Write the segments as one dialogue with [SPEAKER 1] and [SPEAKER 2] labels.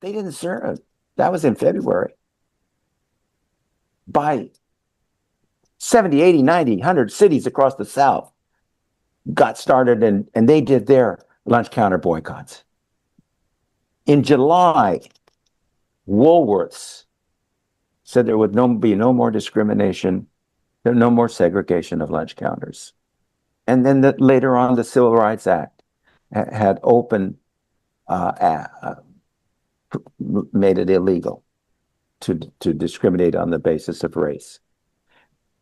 [SPEAKER 1] They didn't serve. That was in February. By 70, 80, 90, 100 cities across the South got started and they did their lunch counter boycotts. In July, Woolworths said there would be no more discrimination, no more segregation of lunch counters. And then later on, the Civil Rights Act had made it illegal to discriminate on the basis of race.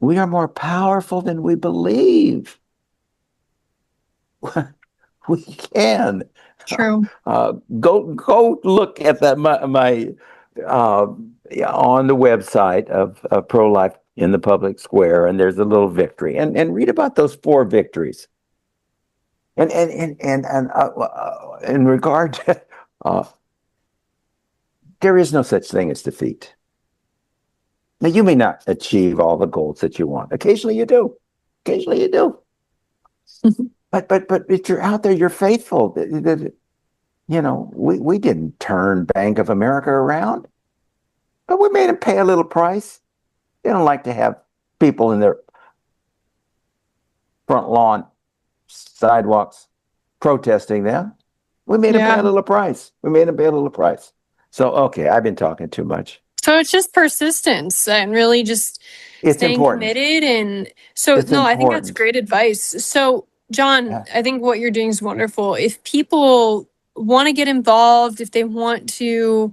[SPEAKER 1] We are more powerful than we believe. We can.
[SPEAKER 2] True.
[SPEAKER 1] Go look at that my on the website of pro-life in the public square, and there's a little victory, and read about those 4 victories. And in regard to there is no such thing as defeat. Now, you may not achieve all the goals that you want. Occasionally you do. Occasionally you do. But if you're out there, you're faithful. You know, we didn't turn Bank of America around, but we made them pay a little price. They don't like to have people in their front lawn sidewalks protesting them. We made them pay a little price. We made them pay a little price. So, okay, I've been talking too much.
[SPEAKER 2] So it's just persistence and really just staying committed. And so, I think that's great advice. So, John, I think what you're doing is wonderful. If people want to get involved, if they want to,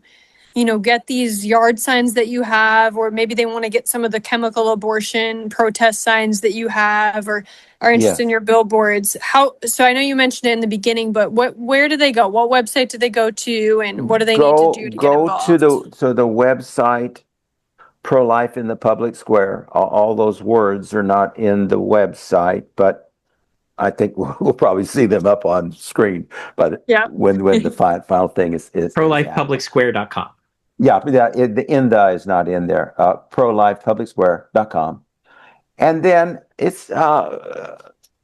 [SPEAKER 2] get these yard signs that you have, or maybe they want to get some of the chemical abortion protest signs that you have, or are interested in your billboards. So I know you mentioned it in the beginning, but where do they go? What website do they go to, and what do they need to do to get involved?
[SPEAKER 1] Go to the website, Pro-Life in the Public Square. All those words are not in the website, but I think we'll probably see them up on screen. But when the final thing is
[SPEAKER 3] prolifepublicsquare.com.
[SPEAKER 1] Yeah, the INDA is not in there. prolifepublicsquare.com. And then it's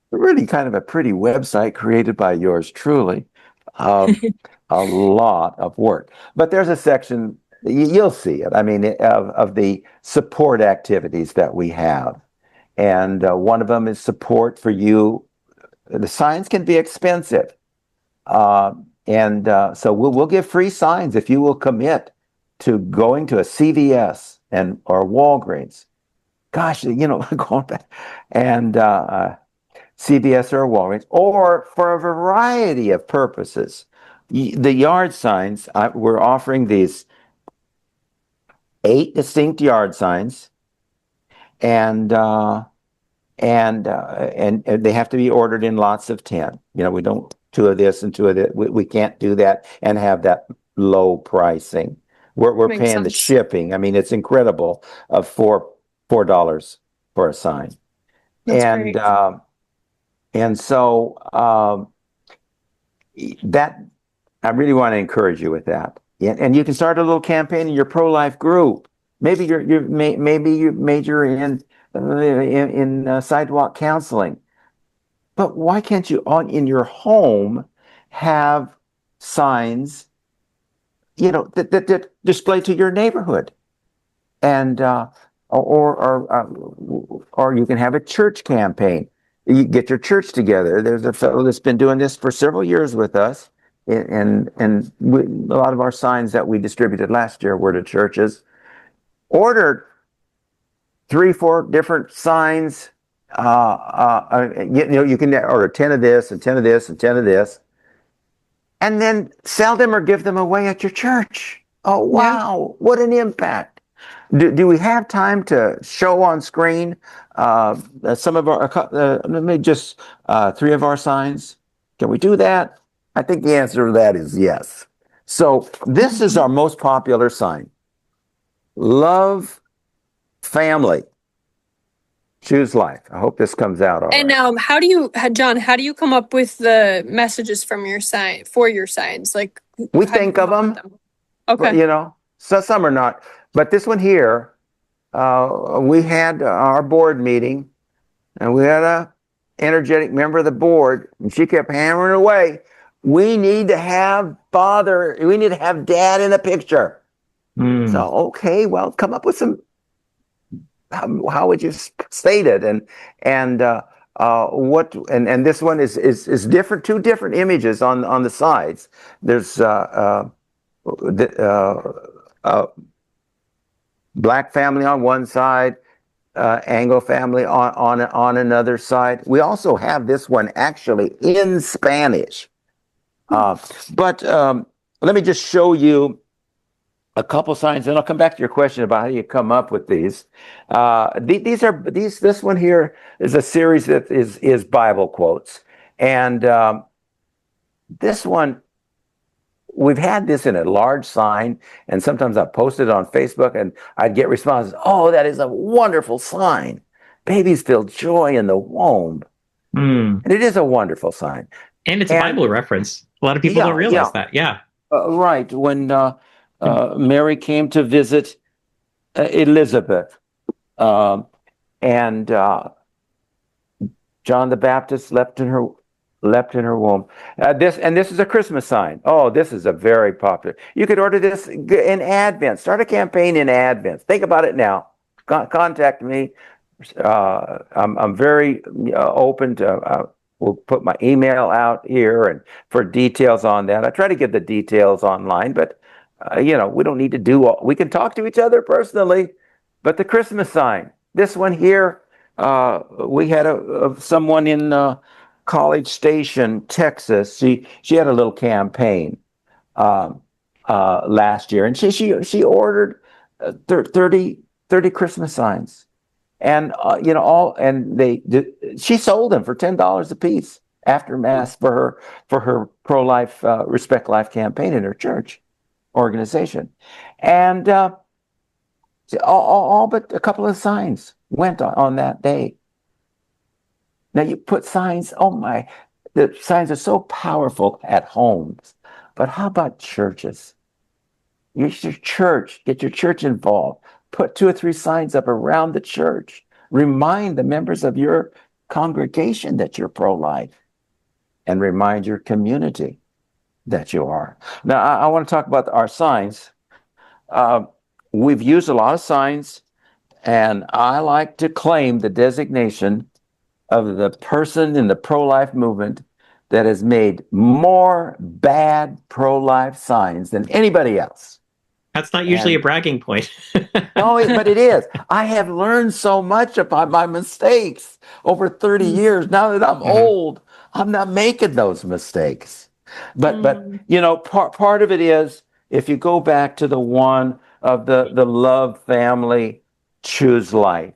[SPEAKER 1] really kind of a pretty website created by yours truly. A lot of work. But there's a section, you'll see it, I mean, of the support activities that we have. And one of them is support for you. The signs can be expensive. So we'll give free signs if you will commit to going to a CVS or Walgreens. Gosh, going back, and CVS or Walgreens, or for a variety of purposes. The yard signs, we're offering these 8 distinct yard signs, and they have to be ordered in lots of 10. We don't 2 of this and 2 of that. We can't do that and have that low pricing. We're paying the shipping. I mean, it's incredible. Of $4 for a sign.
[SPEAKER 2] That's great.
[SPEAKER 1] And so that I really want to encourage you with that. And you can start a little campaign in your pro-life group. Maybe you major in sidewalk counseling. But why can't you in your home have signs, that display to your neighborhood, and or you can have a church campaign. You get your church together. There's a fellow that's been doing this for several years with us, and a lot of our signs that we distributed last year were to churches. Ordered 3-4 different signs. You can order 10 of this and 10 of this and 10 of this, and then sell them or give them away at your church. Oh, wow. What an impact. Do we have time to show on screen some of our, maybe just 3 of our signs? Can we do that? I think the answer to that is yes. So this is our most popular sign. Love family. Choose life. I hope this comes out all right.
[SPEAKER 2] And John, how do you come up with the messages for your signs? Like,
[SPEAKER 1] we think of them.
[SPEAKER 2] Okay.
[SPEAKER 1] But, so some are not. But this one here, we had our board meeting, and we had a energetic member of the board, and she kept hammering away. we need to have dad in the picture. So, okay, well, come up with some, how would you state it? And this one is different, two different images on the sides. There's Black family on one side, Anglo family on another side. We also have this one actually in Spanish. But let me just show you a couple signs, and I'll come back to your question about how you come up with these. This one here is a series that is Bible quotes, and this one, we've had this in a large sign, and sometimes I post it on Facebook, and I'd get responses. Oh, that is a wonderful sign. Babies feel joy in the womb, and it is a wonderful sign.
[SPEAKER 3] And it's a Bible reference. A lot of people don't realize that. Yeah.
[SPEAKER 1] Right. When Mary came to visit Elizabeth, and John the Baptist leapt in her womb. This is a Christmas sign. Oh, this is a very popular. You could order this in Advent. Start a campaign in Advent. Think about it now. Contact me. I'm very open to. We'll put my email out here and for details on that. I try to get the details online, but we don't need to do all. We can talk to each other personally. But the Christmas sign, this one here, we had someone in College Station, Texas. She had a little campaign last year, and she ordered 30 Christmas signs. And she sold them for $10 a piece after Mass for her pro-life Respect Life campaign in her church organization, and all but a couple of signs went on that day. Now you put signs. The signs are so powerful at homes, but how about churches? Get your church involved. Put 2 or 3 signs up around the church. Remind the members of your congregation that you're pro-life, and remind your community that you are. Now, I want to talk about our signs. We've used a lot of signs, and I like to claim the designation of the person in the pro-life movement that has made more bad pro-life signs than anybody else.
[SPEAKER 3] That's not usually a bragging point.
[SPEAKER 1] No, but it is. I have learned so much about my mistakes over 30 years. Now that I'm old, I'm not making those mistakes. But part of it is, if you go back to the one of the love family, choose life.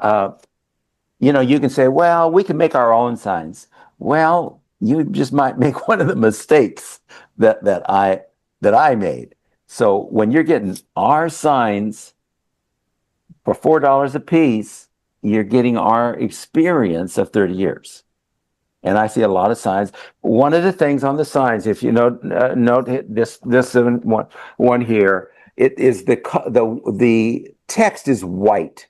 [SPEAKER 1] You can say, well, we can make our own signs. Well, you just might make one of the mistakes that I made. So when you're getting our signs for $4 a piece, you're getting our experience of 30 years. And I see a lot of signs. One of the things on the signs, if you note this one here, it is the text is white.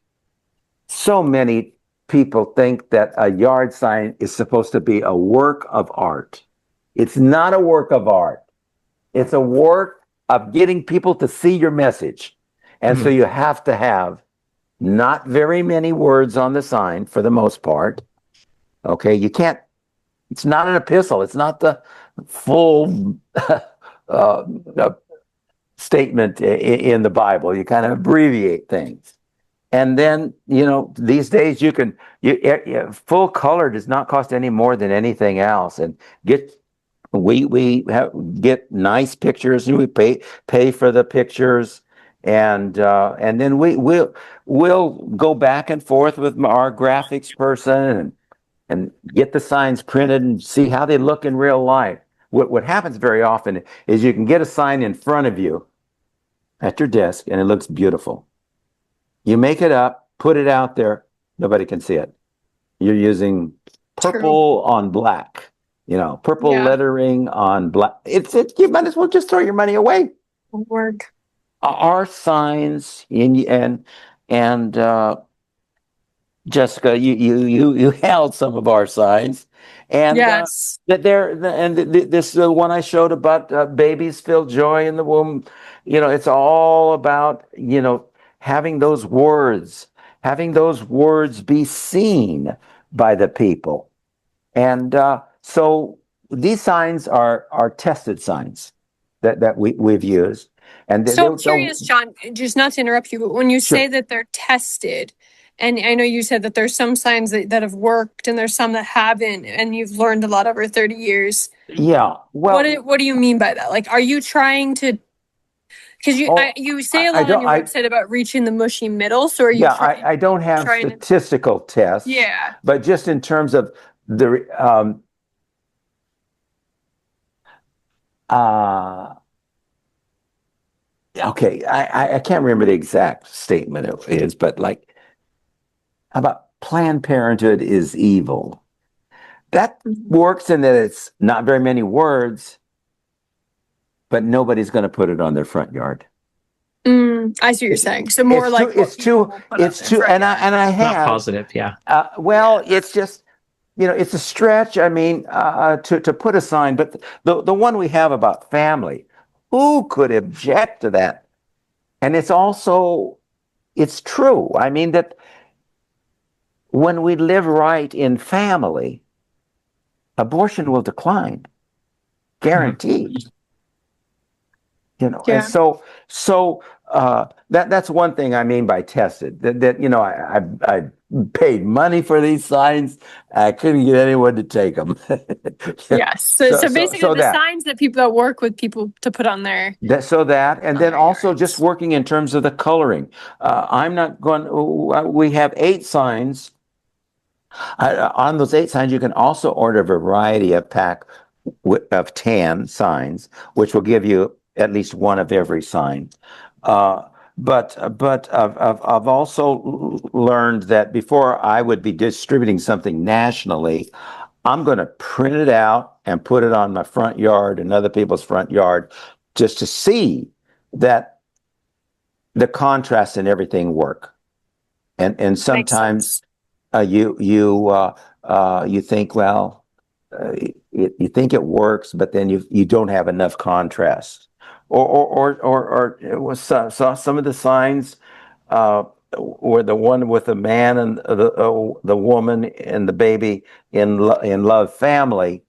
[SPEAKER 1] So many people think that a yard sign is supposed to be a work of art. It's not a work of art. It's a work of getting people to see your message. And so you have to have not very many words on the sign for the most part. Okay, you can't, it's not an epistle. It's not the full statement in the Bible. You kind of abbreviate things. And then, these days full color does not cost any more than anything else. And we get nice pictures, and we pay for the pictures, and then we'll go back and forth with our graphics person and get the signs printed and see how they look in real life. What happens very often is you can get a sign in front of you at your desk, and it looks beautiful. You make it up, put it out there, nobody can see it. You're using purple on black. Purple lettering on black. You might as well just throw your money away.
[SPEAKER 2] Won't work.
[SPEAKER 1] Our signs and Jessica, you held some of our signs, And
[SPEAKER 2] yes,
[SPEAKER 1] this one I showed about babies feel joy in the womb. It's all about having those words be seen by the people. And so these signs are tested signs that we've used. And
[SPEAKER 2] so I'm curious, John, just not to interrupt you, but when you say that they're tested, and I know you said that there's some signs that have worked and there's some that haven't, and you've learned a lot over 30 years.
[SPEAKER 1] Yeah. Well,
[SPEAKER 2] what do you mean by that? Like, are you trying to, because you say a lot on your website about reaching the mushy middle. So are you
[SPEAKER 1] I don't have statistical tests.
[SPEAKER 2] Yeah.
[SPEAKER 1] But just in terms of the okay, I can't remember the exact statement it is, but like about Planned Parenthood is evil. That works in that it's not very many words, but nobody's going to put it on their front yard.
[SPEAKER 2] I see what you're saying. So more it's too,
[SPEAKER 1] and I have
[SPEAKER 3] not positive, yeah.
[SPEAKER 1] It's just, it's a stretch. I mean, to put a sign, but the one we have about family, who could object to that? And it's true. I mean, that when we live right in family, abortion will decline, guaranteed. And so that's one thing I mean by tested. That I paid money for these signs. I couldn't get anyone to take them.
[SPEAKER 2] Yes. So basically, the signs that people that work with people to put on there.
[SPEAKER 1] And then also just working in terms of the coloring. I'm not going. We have 8 signs. On those 8 signs, you can also order a variety of pack of 10 signs, which will give you at least one of every sign. But I've also learned that before I would be distributing something nationally, I'm going to print it out and put it on my front yard and other people's front yard just to see that the contrast and everything work. And sometimes you think, well, you think it works, but then you don't have enough contrast. Or it was some of the signs were the one with the man and the woman and the baby in love family.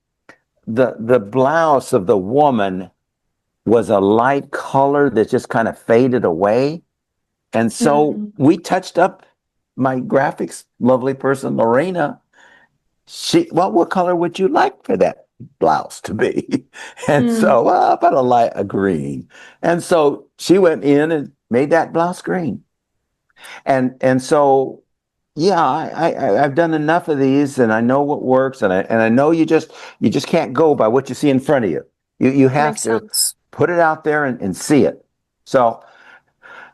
[SPEAKER 1] The blouse of the woman was a light color that just kind of faded away, and so we touched up my graphics lovely person Lorena. What color would you like for that blouse to be? And so, about a green. And so she went in and made that blouse green. And so, yeah, I've done enough of these, and I know what works, and I know you just can't go by what you see in front of you. You have to put it out there and see it. So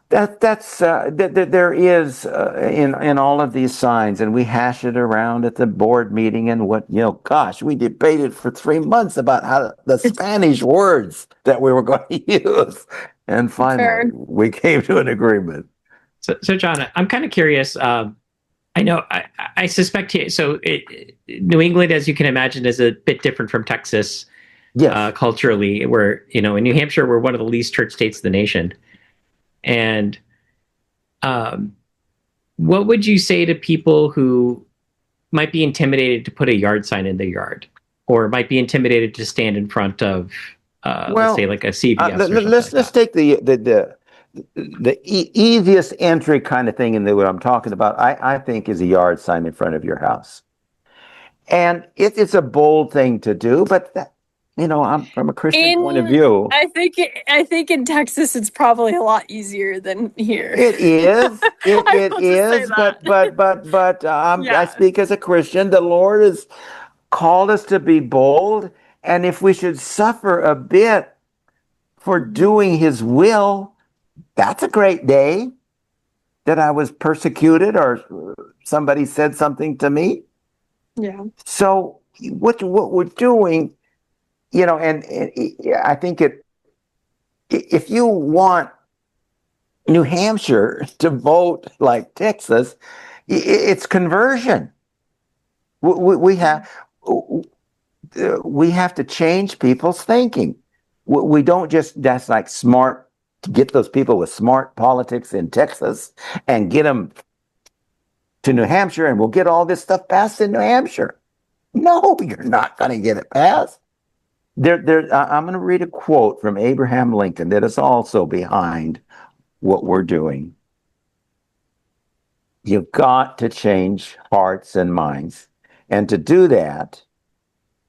[SPEAKER 1] there is in all of these signs, and we hash it around at the board meeting, and gosh, we debated for 3 months about how the Spanish words that we were going to use, and finally we came to an agreement.
[SPEAKER 3] So John, I'm kind of curious. I know I suspect New England, as you can imagine, is a bit different from Texas, culturally. Where in New Hampshire, we're one of the least church states in the nation. And what would you say to people who might be intimidated to put a yard sign in their yard, or might be intimidated to stand in front of, let's say, like a CVS?
[SPEAKER 1] Let's take the easiest entry kind of thing in what I'm talking about. I think is a yard sign in front of your house, and it's a bold thing to do, but I'm from a Christian point of view.
[SPEAKER 2] I think in Texas it's probably a lot easier than here.
[SPEAKER 1] It is. It is. But I speak as a Christian. The Lord has called us to be bold, and if we should suffer a bit for doing His will, that's a great day. That I was persecuted or somebody said something to me.
[SPEAKER 2] Yeah.
[SPEAKER 1] So what we're doing. And I think if you want New Hampshire to vote like Texas, it's conversion. We have we have to change people's thinking. We don't just, that's like smart, to get those people with smart politics in Texas and get them to New Hampshire and we'll get all this stuff passed in New Hampshire. No, you're not going to get it passed. I'm going to read a quote from Abraham Lincoln that is also behind what we're doing. You've got to change hearts and minds. And to do that,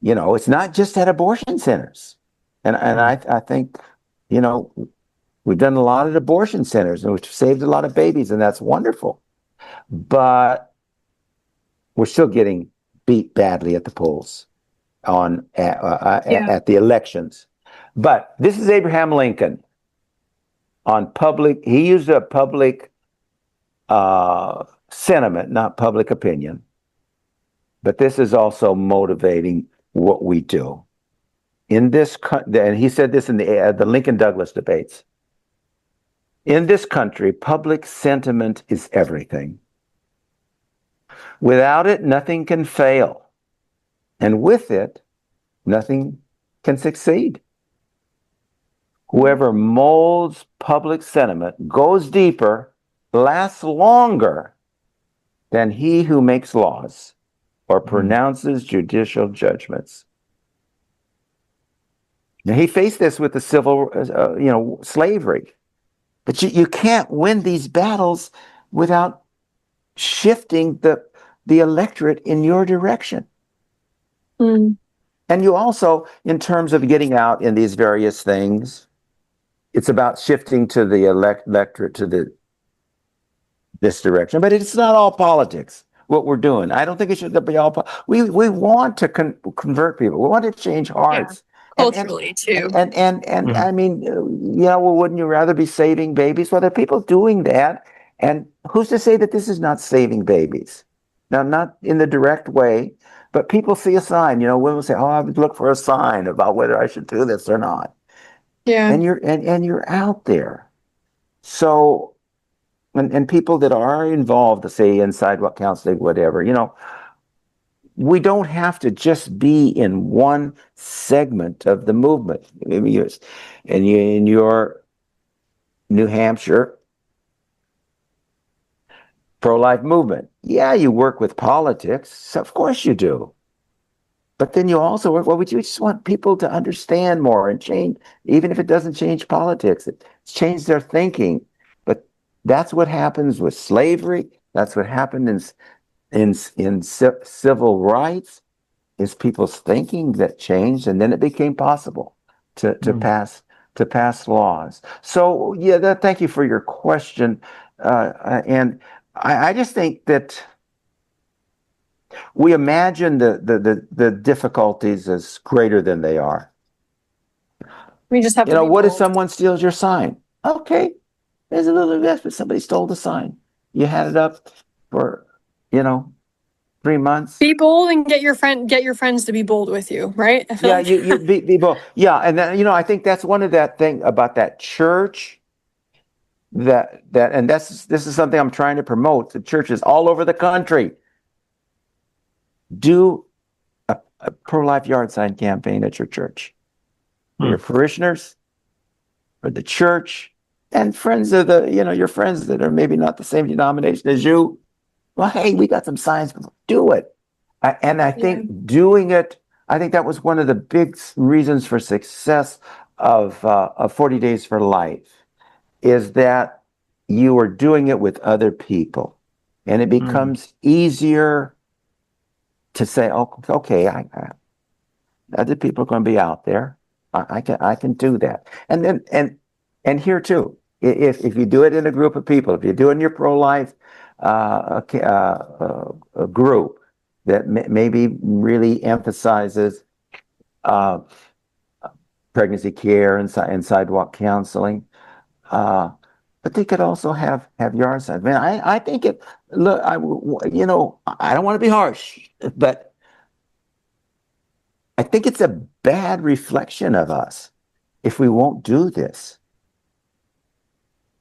[SPEAKER 1] it's not just at abortion centers. And I think, we've done a lot at abortion centers and we've saved a lot of babies, and that's wonderful. But we're still getting beat badly at the polls at the elections. But this is Abraham Lincoln on public. He used a public sentiment, not public opinion. But this is also motivating what we do. In this, and he said this in the Lincoln-Douglas debates. In this country, public sentiment is everything. Without it, nothing can fail. And with it, nothing can succeed. Whoever molds public sentiment goes deeper, lasts longer than he who makes laws or pronounces judicial judgments. Now, he faced this with the civil, slavery. But you can't win these battles without shifting the electorate in your direction. And you also, in terms of getting out in these various things, it's about shifting to the electorate to this direction. But it's not all politics, what we're doing. I don't think it should be all. We want to convert people. We want to change hearts.
[SPEAKER 2] Culturally, too.
[SPEAKER 1] And I mean, well, wouldn't you rather be saving babies? Well, there are people doing that. And who's to say that this is not saving babies? Now, not in the direct way, but people see a sign. Women say, "Oh, I would look for a sign about whether I should do this or not."
[SPEAKER 2] Yeah.
[SPEAKER 1] And you're out there. So, and people that are involved, say in sidewalk counseling, whatever, we don't have to just be in one segment of the movement. Maybe in your New Hampshire pro-life movement. Yeah, you work with politics. Of course you do. But then you also work, we just want people to understand more and change, even if it doesn't change politics, it's changed their thinking. But that's what happens with slavery. That's what happened in civil rights, is people's thinking that changed, and then it became possible to pass laws. So yeah, thank you for your question, and I just think that we imagine the difficulties as greater than they are.
[SPEAKER 2] We just have to.
[SPEAKER 1] What if someone steals your sign? Okay, there's a little investment. Somebody stole the sign. You had it up for 3 months.
[SPEAKER 2] Be bold and get your friends to be bold with you, right? I feel
[SPEAKER 1] yeah,
[SPEAKER 2] like...
[SPEAKER 1] you be bold. Yeah, and then I think that's one of that thing about that church. And this is something I'm trying to promote. The churches all over the country do a pro-life yard sign campaign at your church. For your parishioners, for the church, and friends of your friends that are maybe not the same denomination as you. Well, hey, we got some signs. Do it. And I think doing it, I think that was one of the big reasons for success of 40 Days for Life, is that you are doing it with other people. And it becomes easier to say, oh, okay, other people are going to be out there. I can do that. And then and here too, if you do it in a group of people, if you're doing your pro-life a group that maybe really emphasizes pregnancy care and sidewalk counseling, but they could also have yard signs. Man, I think it. Look, I don't want to be harsh, but I think it's a bad reflection of us if we won't do this.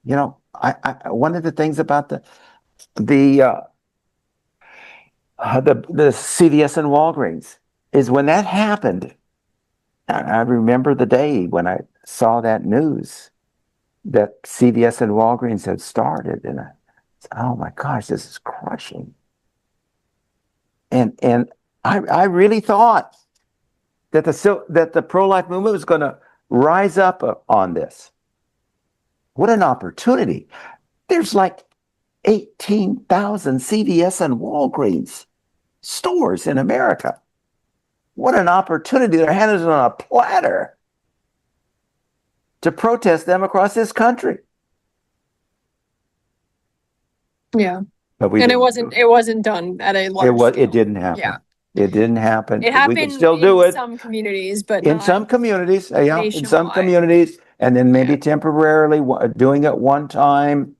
[SPEAKER 1] One of the things about the CVS and Walgreens is when that happened, I remember the day when I saw that news that CVS and Walgreens had started, and I said, oh my gosh, this is crushing. And I really thought that the pro-life movement was going to rise up on this. What an opportunity. There's like 18,000 CVS and Walgreens stores in America. What an opportunity. They're handed it on a platter to protest them across this country.
[SPEAKER 2] Yeah. And it wasn't done at a large scale.
[SPEAKER 1] It didn't happen.
[SPEAKER 2] Yeah.
[SPEAKER 1] It didn't happen.
[SPEAKER 2] It happened
[SPEAKER 1] we can still do
[SPEAKER 2] in some communities, but
[SPEAKER 1] in some communities, in some communities, and then maybe temporarily doing it one time.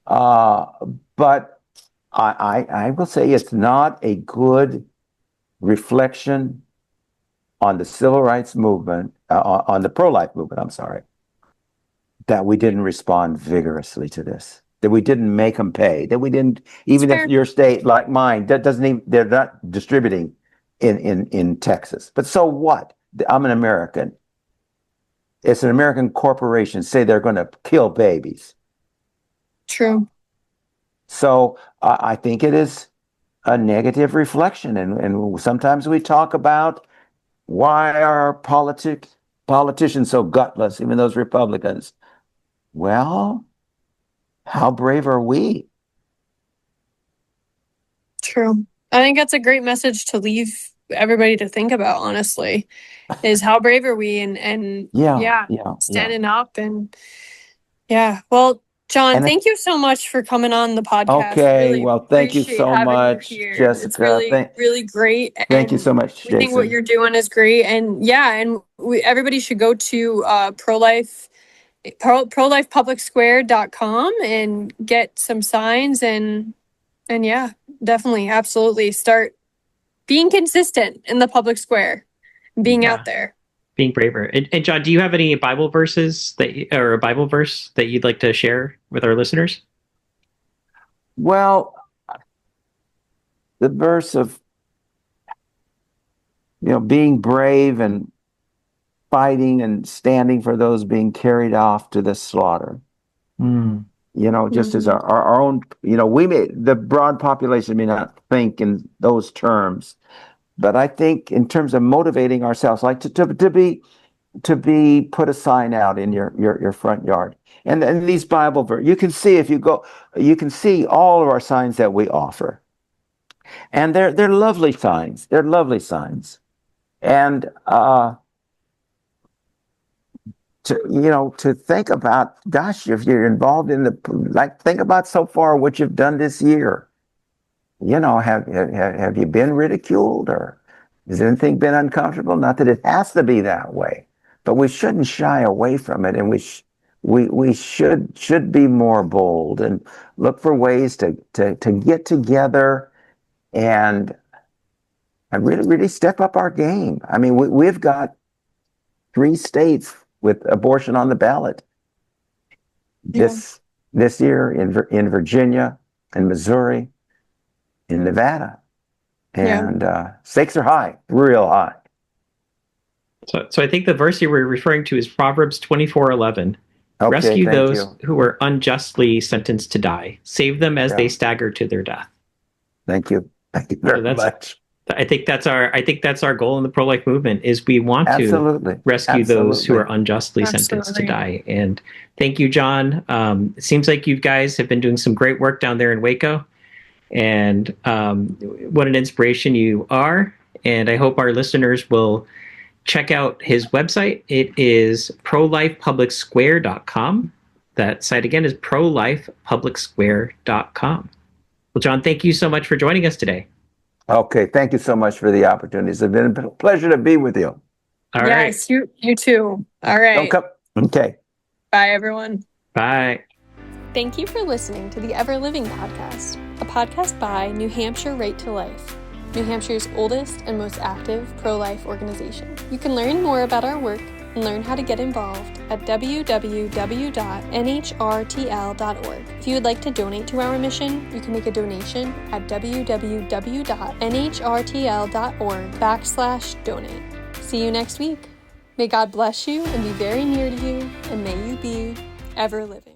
[SPEAKER 1] But I will say it's not a good reflection on the civil rights movement, on the pro-life movement, I'm sorry, that we didn't respond vigorously to this, that we didn't make them pay, that we didn't, even if your state like mine, that doesn't even, they're not distributing in Texas. But so what? I'm an American. It's an American corporation, say they're going to kill babies.
[SPEAKER 2] True. So
[SPEAKER 1] I think it is a negative reflection. And sometimes we talk about why are politicians so gutless, even those Republicans? Well, how brave are we?
[SPEAKER 2] True. I think that's a great message to leave everybody to think about, honestly, is how brave are we and standing up and well, John, thank you so much for coming on the podcast.
[SPEAKER 1] Okay,
[SPEAKER 2] really
[SPEAKER 1] well, thank you so much, Jessica.
[SPEAKER 2] It's really great.
[SPEAKER 1] Thank you so much, Jason.
[SPEAKER 2] I think what you're doing is great. And everybody should go to prolifepublicsquare.com and get some signs and definitely, absolutely start being consistent in the public square, being out there.
[SPEAKER 3] Being braver. And John, do you have any Bible verses or a Bible verse that you'd like to share with our listeners?
[SPEAKER 1] Well, the verse of, being brave and fighting and standing for those being carried off to the slaughter. Just as our own, the broad population may not think in those terms. But I think in terms of motivating ourselves, like to be put a sign out in your front yard. And these Bible verses, you can see if you go, you can see all of our signs that we offer. And they're lovely signs. They're lovely signs. And to think about, gosh, if you're involved in think about so far what you've done this year. Have you been ridiculed, or has anything been uncomfortable? Not that it has to be that way, but we shouldn't shy away from it, and we should be more bold and look for ways to get together and really, really step up our game. I mean, we've got 3 states with abortion on the ballot this year in Virginia and Missouri. In Nevada, and stakes are high, real high.
[SPEAKER 3] So I think the verse you were referring to is Proverbs 24:11. Rescue those who are unjustly sentenced to die. Save them as they stagger to their death.
[SPEAKER 1] Thank you. Thank you very much.
[SPEAKER 3] I think that's our goal in the pro-life movement is we want to rescue those who are unjustly sentenced to die. And thank you, John. It seems like you guys have been doing some great work down there in Waco. And what an inspiration you are. And I hope our listeners will check out his website. It is prolifepublicsquare.com. That site again is prolifepublicsquare.com. Well, John, thank you so much for joining us today.
[SPEAKER 1] Okay, thank you so much for the opportunity. It's been a pleasure to be with you.
[SPEAKER 3] All right.
[SPEAKER 2] Yes, you too. All right.
[SPEAKER 1] Okay.
[SPEAKER 2] Bye, everyone.
[SPEAKER 3] Bye.
[SPEAKER 2] Thank you for listening to the Ever Living Podcast, a podcast by New Hampshire Right-to-Life, New Hampshire's oldest and most active pro-life organization. You can learn more about our work and learn how to get involved at www.nhrtl.org. If you would like to donate to our mission, you can make a donation at www.nhrtl.org/donate. See you next week. May God bless you and be very near to you, and may you be ever living.